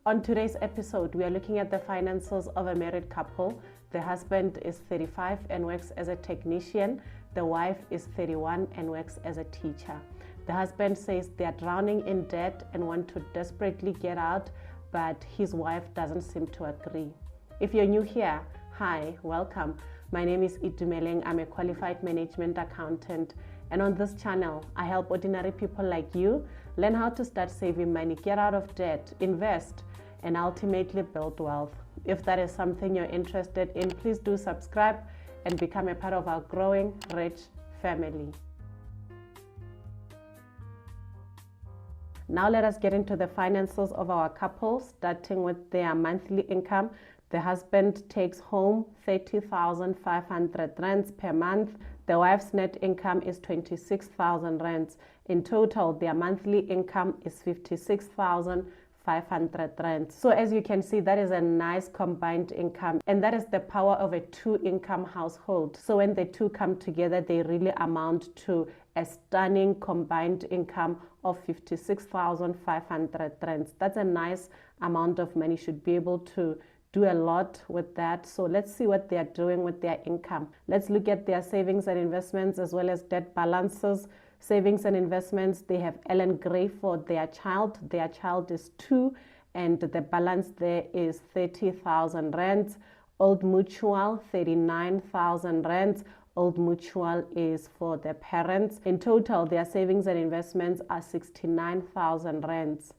On today's episode, we are looking at the finances of a married couple. The husband is 35 and works as a technician. The wife is 31 and works as a teacher. The husband says they are drowning in debt and want to desperately get out, but his wife doesn't seem to agree. If you're new here, hi, welcome. My name is Itumeleng. I'm a qualified management accountant. And on this channel, I help ordinary people like you learn how to start saving money, get out of debt, invest, and ultimately build wealth. If that is something you're interested in, please do subscribe and become a part of our growing rich family. Now let us get into the finances of our couple, starting with their monthly income. The husband takes home 30,500 rands per month. The wife's net income is 26,000 rands. In total, their monthly income is 56,500 rands. So as you can see, that is a nice combined income, and that is the power of a two-income household. So when the two come together, they really amount to a stunning combined income of 56,500 rands. That's a nice amount of money. Should be able to do a lot with that. So let's see what they are doing with their income. Let's look at their savings and investments as well as debt balances. Savings and investments, they have Ellen Gray for their child. Their child is 2 and the balance there is 30,000 rands. Old Mutual, 39,000 rands. Old Mutual is for the parents. In total, their savings and investments are 69,000 rands.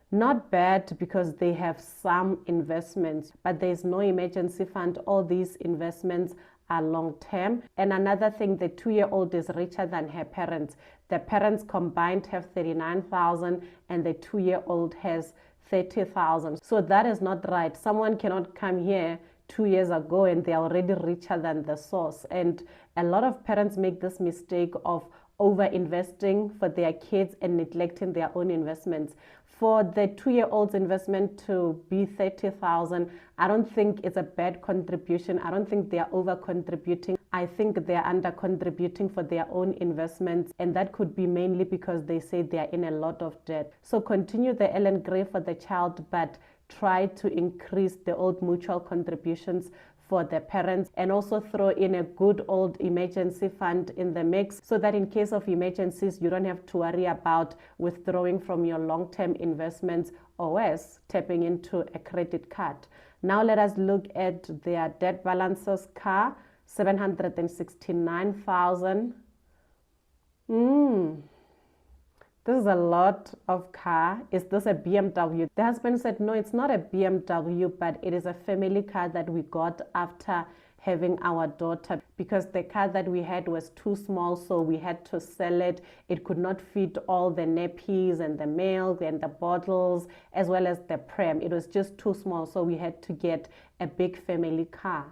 Not bad because they have some investments, but there's no emergency fund. All these investments are long term. And another thing, the 2-year-old is richer than her parents. The parents combined have 39,000 and the 2-year-old has 30,000. So that is not right. Someone cannot come here 2 years ago and they're already richer than the source. And a lot of parents make this mistake of over investing for their kids and neglecting their own investments. For the 2-year-old's investment to be 30,000, I don't think it's a bad contribution. I don't think they are over contributing. I think they are under contributing for their own investments, and that could be mainly because they say they are in a lot of debt. So continue the Ellen Gray for the child, but try to increase the Old Mutual contributions for the parents, and also throw in a good old emergency fund in the mix so that in case of emergencies, you don't have to worry about withdrawing from your long-term investments or worse, tapping into a credit card. Now let us look at their debt balances. Car, 769,000. This is a lot of car. Is this a BMW? The husband said, no, it's not a BMW, but it is a family car that we got after having our daughter because the car that we had was too small, so we had to sell it. It could not fit all the nappies and the milk and the bottles as well as the pram. It was just too small, so we had to get a big family car.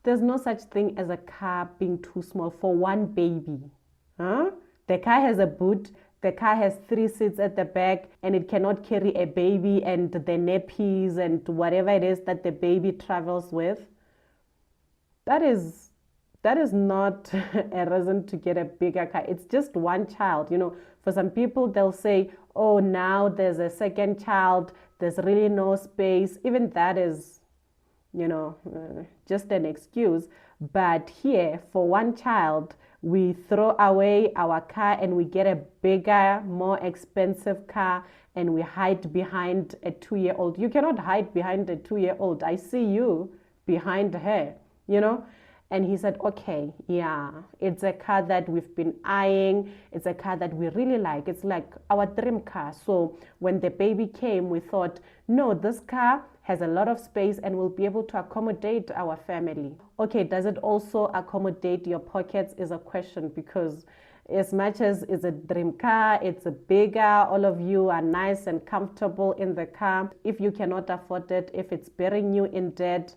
There's no such thing as a car being too small for one baby. The car has a boot, the car has 3 seats at the back, and it cannot carry a baby and the nappies and whatever it is that the baby travels with. That is not a reason to get a bigger car. It's just one child. You know, for some people, they'll say, oh, now there's a second child, there's really no space. Even that is, just an excuse. But here, for one child, we throw away our car and we get a bigger, more expensive car, and we hide behind a 2-year-old. You cannot hide behind a 2-year-old. I see you behind her, And he said, okay, yeah, it's a car that we've been eyeing. It's a car that we really like. It's like our dream car. So when the baby came, we thought, no, this car has a lot of space and will be able to accommodate our family. Okay, does it also accommodate your pockets is a question, because as much as it's a dream car, it's a bigger, all of you are nice and comfortable in the car. If you cannot afford it, if it's burying you in debt,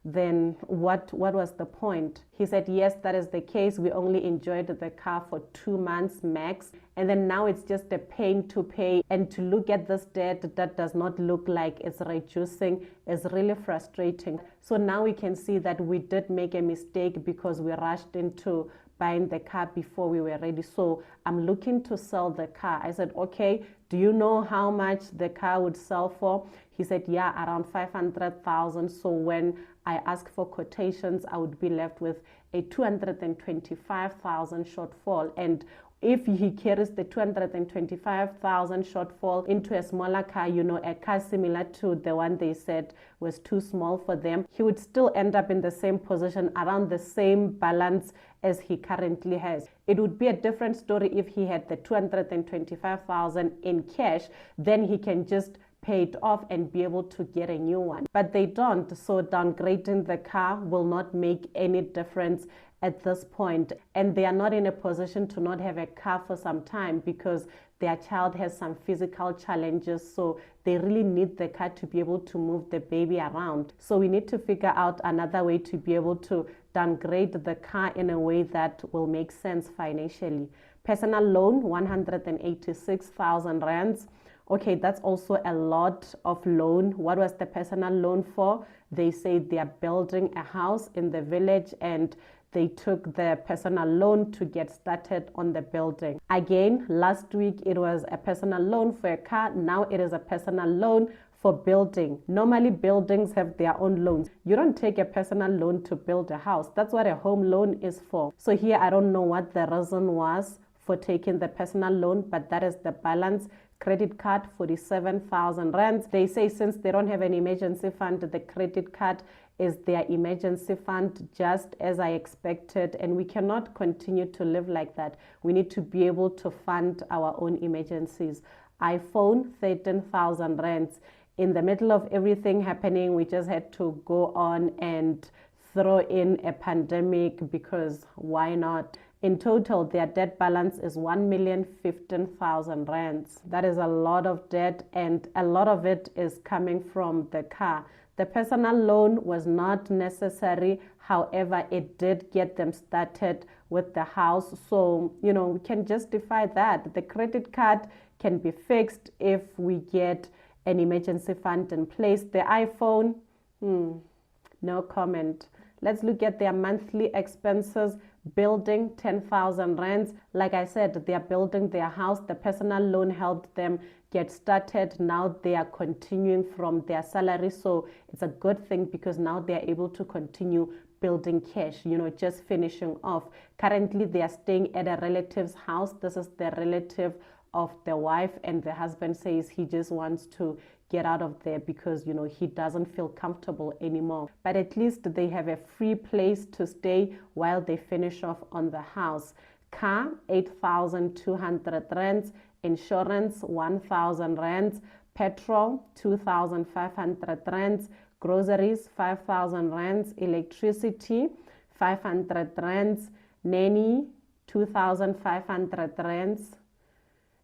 then what was the point? He said, yes, that is the case. We only enjoyed the car for 2 months max. And then now it's just a pain to pay. And to look at this debt that does not look like it's reducing is really frustrating. So now we can see that we did make a mistake because we rushed into buying the car before we were ready. So I'm looking to sell the car. I said, okay, do you know how much the car would sell for? He said, yeah, around 500,000. So when I asked for quotations, I would be left with a 225,000 shortfall. And if he carries the 225,000 shortfall into a smaller car, a car similar to the one they said was too small for them, he would still end up in the same position, around the same balance as he currently has. It would be a different story if he had the 225,000 in cash. Then he can just pay it off and be able to get a new one. But they don't, so downgrading the car will not make any difference at this point. And they are not in a position to not have a car for some time because their child has some physical challenges, so they really need the car to be able to move the baby around. So we need to figure out another way to be able to downgrade the car in a way that will make sense financially. Personal loan, 186,000 rands. Okay, that's also a lot of loan. What was the personal loan for? They say they are building a house in the village and they took the personal loan to get started on the building. Again, last week it was a personal loan for a car. Now it is a personal loan for building. Normally buildings have their own loans. You don't take a personal loan to build a house. That's what a home loan is for. So here I don't know what the reason was for taking the personal loan, but that is the balance. Credit card, 47,000 rands. They say since they don't have an emergency fund, the credit card is their emergency fund, just as I expected. And we cannot continue to live like that. We need to be able to fund our own emergencies. iPhone, 13,000 rands. In the middle of everything happening, we just had to go on and throw in a pandemic because why not? In total, their debt balance is 1,015,000 rands. That is a lot of debt, and a lot of it is coming from the car. The personal loan was not necessary. However, it did get them started with the house. So, we can justify that. The credit card can be fixed if we get an emergency fund in place. The iPhone, no comment. Let's look at their monthly expenses. Building, 10,000 rands. Like I said, they are building their house. The personal loan helped them get started. Now they are continuing from their salary. So it's a good thing because now they are able to continue building cash, just finishing off. Currently, they are staying at a relative's house. This is the relative of the wife, and the husband says he just wants to get out of there because he doesn't feel comfortable anymore. But at least they have a free place to stay while they finish off on the house. Car, 8,200 rands. Insurance, 1,000 rands. Petrol, 2,500 rands. Groceries, 5,000 rands. Electricity, 500 rands. Nanny, 2,500 rands.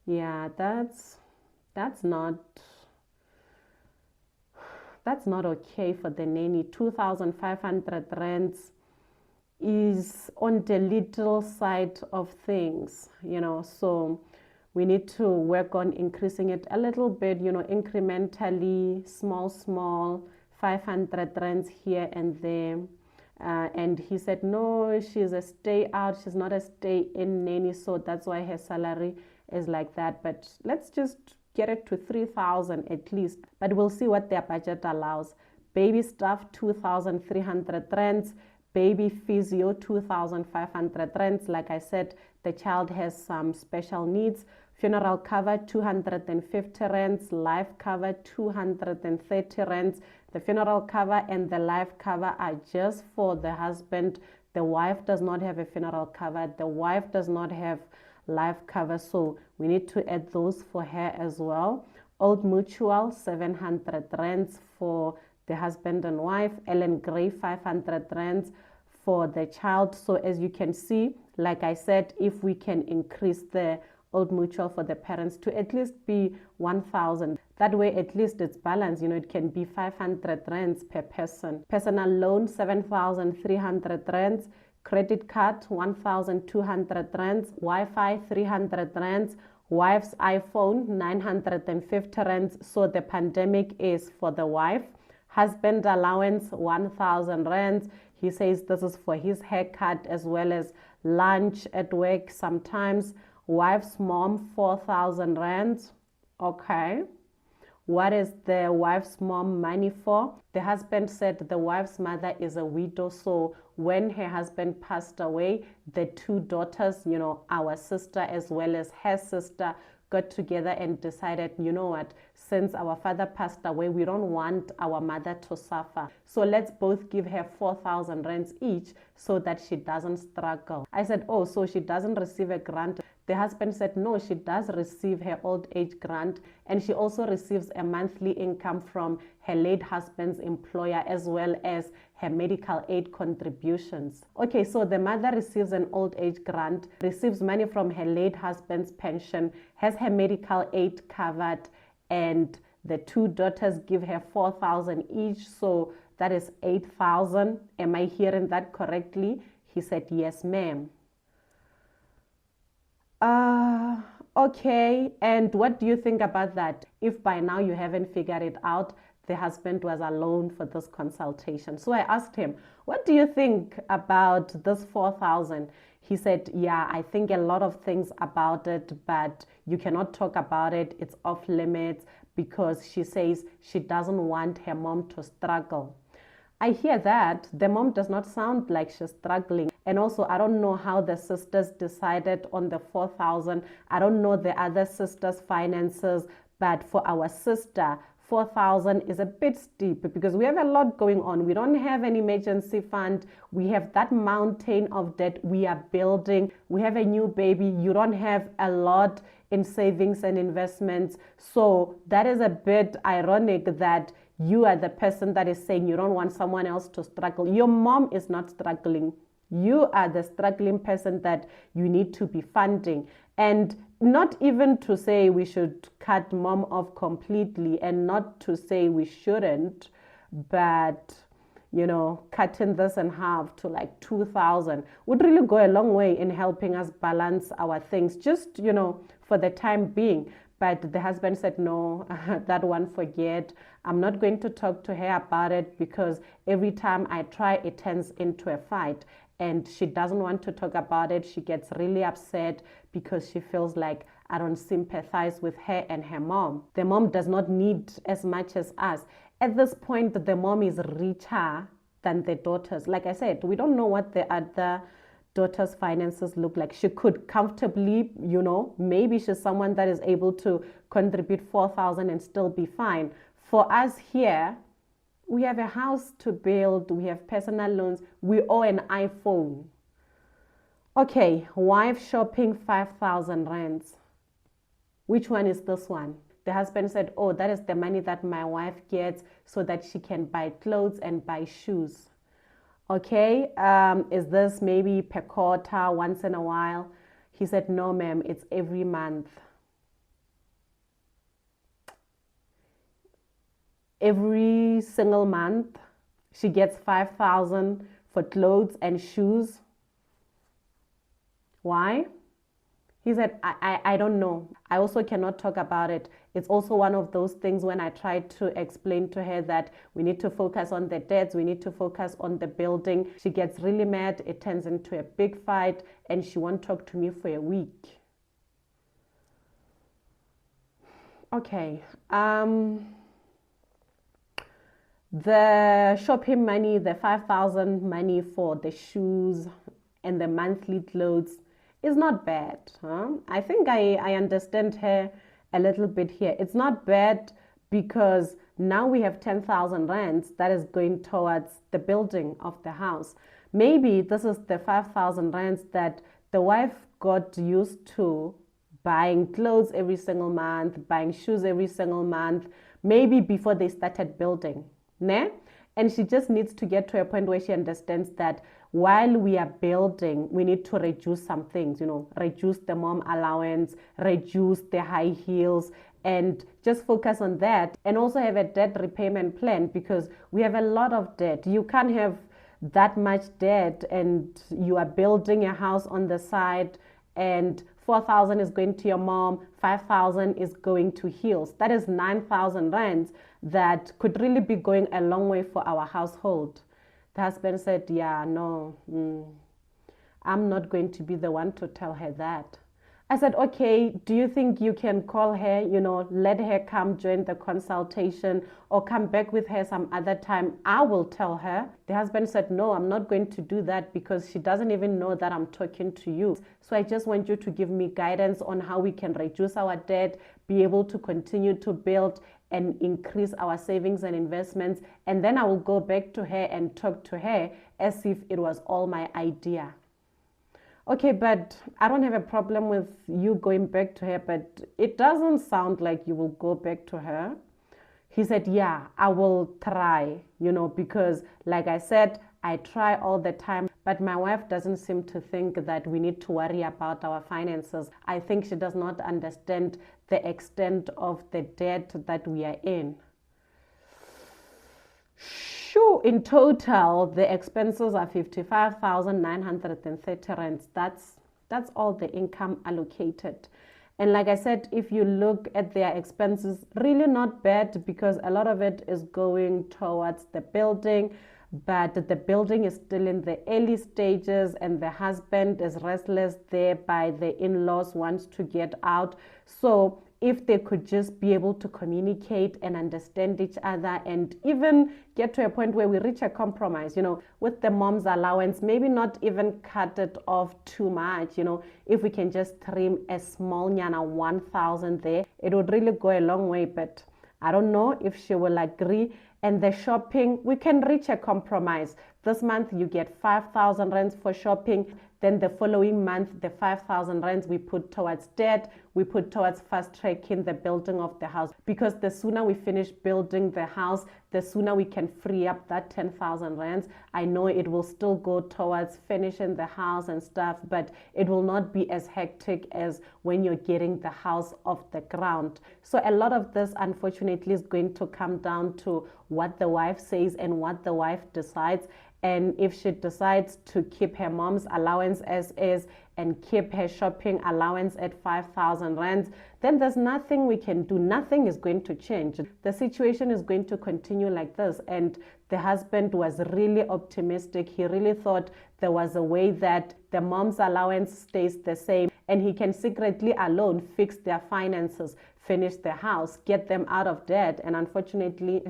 Yeah, that's not okay for the nanny. 2,500 rands is on the little side of things, so we need to work on increasing it a little bit, incrementally, small, 500 rands here and there. And he said, no, she's a stay out. She's not a stay in nanny. So that's why her salary is like that. But let's just get it to 3,000 at least. But we'll see what their budget allows. Baby stuff, 2,300 rands. Baby physio, 2,500 rands. Like I said, the child has some special needs. Funeral cover, 250 rands. Life cover, 230 rands. The funeral cover and the life cover are just for the husband. The wife does not have a funeral cover. The wife does not have life cover, so we need to add those for her as well. Old Mutual, 700 rands for the husband and wife. Ellen Gray, 500 rands for the child. So as you can see, like I said, if we can increase the Old Mutual for the parents to at least be 1,000, that way at least it's balanced. It can be 500 rands per person. Personal loan, 7,300 rands. Credit card, 1,200 rands. Wi-Fi, 300 rands. Wife's iPhone, 950 rands. So the pandemic is for the wife. Husband allowance, 1,000 rands. He says this is for his haircut as well as lunch at work sometimes. Wife's mom, 4,000 rands. Okay. What is the wife's mom money for? The husband said the wife's mother is a widow. So when her husband passed away, the two daughters, our sister as well as her sister, got together and decided, you know what, since our father passed away, we don't want our mother to suffer. So let's both give her 4,000 rands each so that she doesn't struggle. I said, oh, so she doesn't receive a grant? The husband said, no, she does receive her old age grant, and she also receives a monthly income from her late husband's employer as well as her medical aid contributions. Okay, so the mother receives an old age grant, receives money from her late husband's pension, has her medical aid covered, and the two daughters give her 4,000 each, so that is 8,000. Am I hearing that correctly? He said, yes, ma'am. Okay, and what do you think about that? If by now you haven't figured it out, the husband was alone for this consultation. So I asked him, what do you think about this 4,000? He said, yeah, I think a lot of things about it, but you cannot talk about it. It's off limits because she says she doesn't want her mom to struggle. I hear that. The mom does not sound like she's struggling. And also, I don't know how the sisters decided on the 4,000. I don't know the other sisters' finances. But for our sister, 4,000 is a bit steep because we have a lot going on. We don't have an emergency fund. We have that mountain of debt we are building. We have a new baby. You don't have a lot in savings and investments. So that is a bit ironic that you are the person that is saying you don't want someone else to struggle. Your mom is not struggling. You are the struggling person that you need to be funding. And not even to say we should cut mom off completely, and not to say we shouldn't, but cutting this in half to like 2,000 would really go a long way in helping us balance our things, just, for the time being. But the husband said, no, that one, forget. I'm not going to talk to her about it because every time I try, it turns into a fight. And she doesn't want to talk about it. She gets really upset because she feels like I don't sympathize with her and her mom. The mom does not need as much as us. At this point, the mom is richer than the daughters. Like I said, we don't know what the other daughter's finances look like. She could comfortably, maybe she's someone that is able to contribute 4,000 and still be fine. For us here, we have a house to build, we have personal loans, we owe an iPhone. Okay, wife shopping 5,000 rands. Which one is this one? The husband said, oh, that is the money that my wife gets so that she can buy clothes and buy shoes. Okay, is this maybe per quarter, once in a while? He said, no, ma'am, it's every month. Every single month, she gets 5,000 for clothes and shoes. Why? He said, I don't know. I also cannot talk about it. It's also one of those things when I try to explain to her that we need to focus on the debts, we need to focus on the building. She gets really mad. It turns into a big fight and she won't talk to me for a week. Okay. The shopping money, the 5,000 money for the shoes and the monthly clothes is not bad. I think I understand her a little bit here. It's not bad because now we have 10,000 rands that is going towards the building of the house. Maybe this is the 5,000 rands that the wife got used to buying clothes every single month, buying shoes every single month, maybe before they started building. Ne? And she just needs to get to a point where she understands that while we are building, we need to reduce some things, reduce the mom allowance, reduce the high heels, and just focus on that. And also have a debt repayment plan because we have a lot of debt. You can't have that much debt and you are building a house on the side and 4,000 is going to your mom, 5,000 is going to heels. That is 9,000 rands that could really be going a long way for our household. The husband said, yeah, no, I'm not going to be the one to tell her that. I said, okay, do you think you can call her, let her come join the consultation or come back with her some other time? I will tell her. The husband said, no, I'm not going to do that because she doesn't even know that I'm talking to you. So I just want you to give me guidance on how we can reduce our debt, be able to continue to build and increase our savings and investments. And then I will go back to her and talk to her as if it was all my idea. Okay, but I don't have a problem with you going back to her, but it doesn't sound like you will go back to her. He said, yeah, I will try, because like I said, I try all the time, but my wife doesn't seem to think that we need to worry about our finances. I think she does not understand the extent of the debt that we are in. Sure, in total, the expenses are 55,930 rands. That's all the income allocated. And like I said, if you look at their expenses, really not bad because a lot of it is going towards the building, but the building is still in the early stages and the husband is restless there by the in-laws, wants to get out. So if they could just be able to communicate and understand each other and even get to a point where we reach a compromise, with the mom's allowance, maybe not even cut it off too much, if we can just trim a small nyana 1,000 there, it would really go a long way. But I don't know if she will agree. And the shopping, we can reach a compromise. This month you get 5,000 rands for shopping. Then the following month, the 5,000 rands we put towards debt, we put towards fast tracking the building of the house. Because the sooner we finish building the house, the sooner we can free up that 10,000 rands. I know it will still go towards finishing the house and stuff, but it will not be as hectic as when you're getting the house off the ground. So a lot of this, unfortunately, is going to come down to what the wife says and what the wife decides. And if she decides to keep her mom's allowance as is and keep her shopping allowance at 5,000 rands, then there's nothing we can do. Nothing is going to change. The situation is going to continue like this. And the husband was really optimistic. He really thought there was a way that the mom's allowance stays the same and he can secretly alone fix their finances, finish the house, get them out of debt. And unfortunately,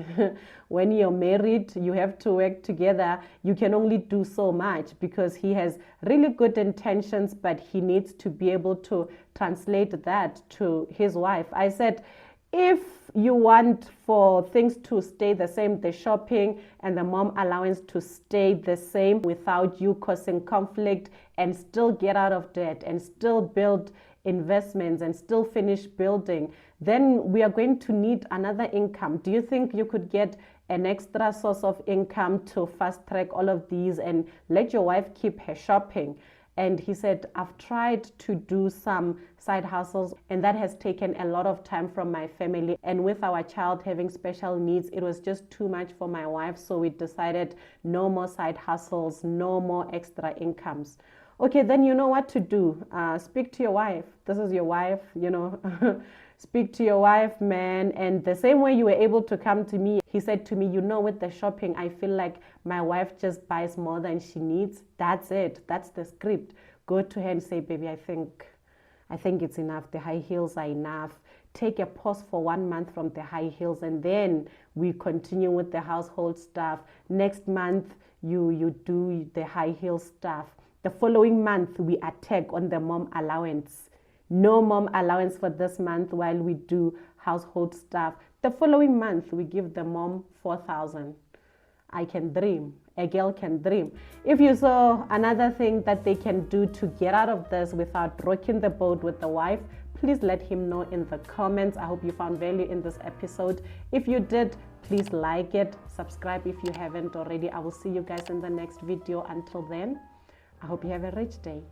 when you're married, you have to work together. You can only do so much because he has really good intentions, but he needs to be able to translate that to his wife. I said, if you want for things to stay the same, the shopping and the mom allowance to stay the same without you causing conflict and still get out of debt and still build investments and still finish building, then we are going to need another income. Do you think you could get an extra source of income to fast track all of these and let your wife keep her shopping? And he said, I've tried to do some side hustles and that has taken a lot of time from my family. And with our child having special needs, it was just too much for my wife. So we decided no more side hustles, no more extra incomes. Okay, then you know what to do. Speak to your wife. This is your wife, Speak to your wife, man. And the same way you were able to come to me, he said to me, with the shopping, I feel like my wife just buys more than she needs. That's it. That's the script. Go to her and say, baby, I think it's enough. The high heels are enough. Take a pause for 1 month from the high heels and then we continue with the household stuff. Next month, you do the high heel stuff. The following month, we attack on the mom allowance. No mom allowance for this month while we do household stuff. The following month, we give the mom 4,000. I can dream. A girl can dream. If you saw another thing that they can do to get out of this without rocking the boat with the wife, please let him know in the comments. I hope you found value in this episode. If you did, please like it. Subscribe if you haven't already. I will see you guys in the next video. Until then, I hope you have a rich day.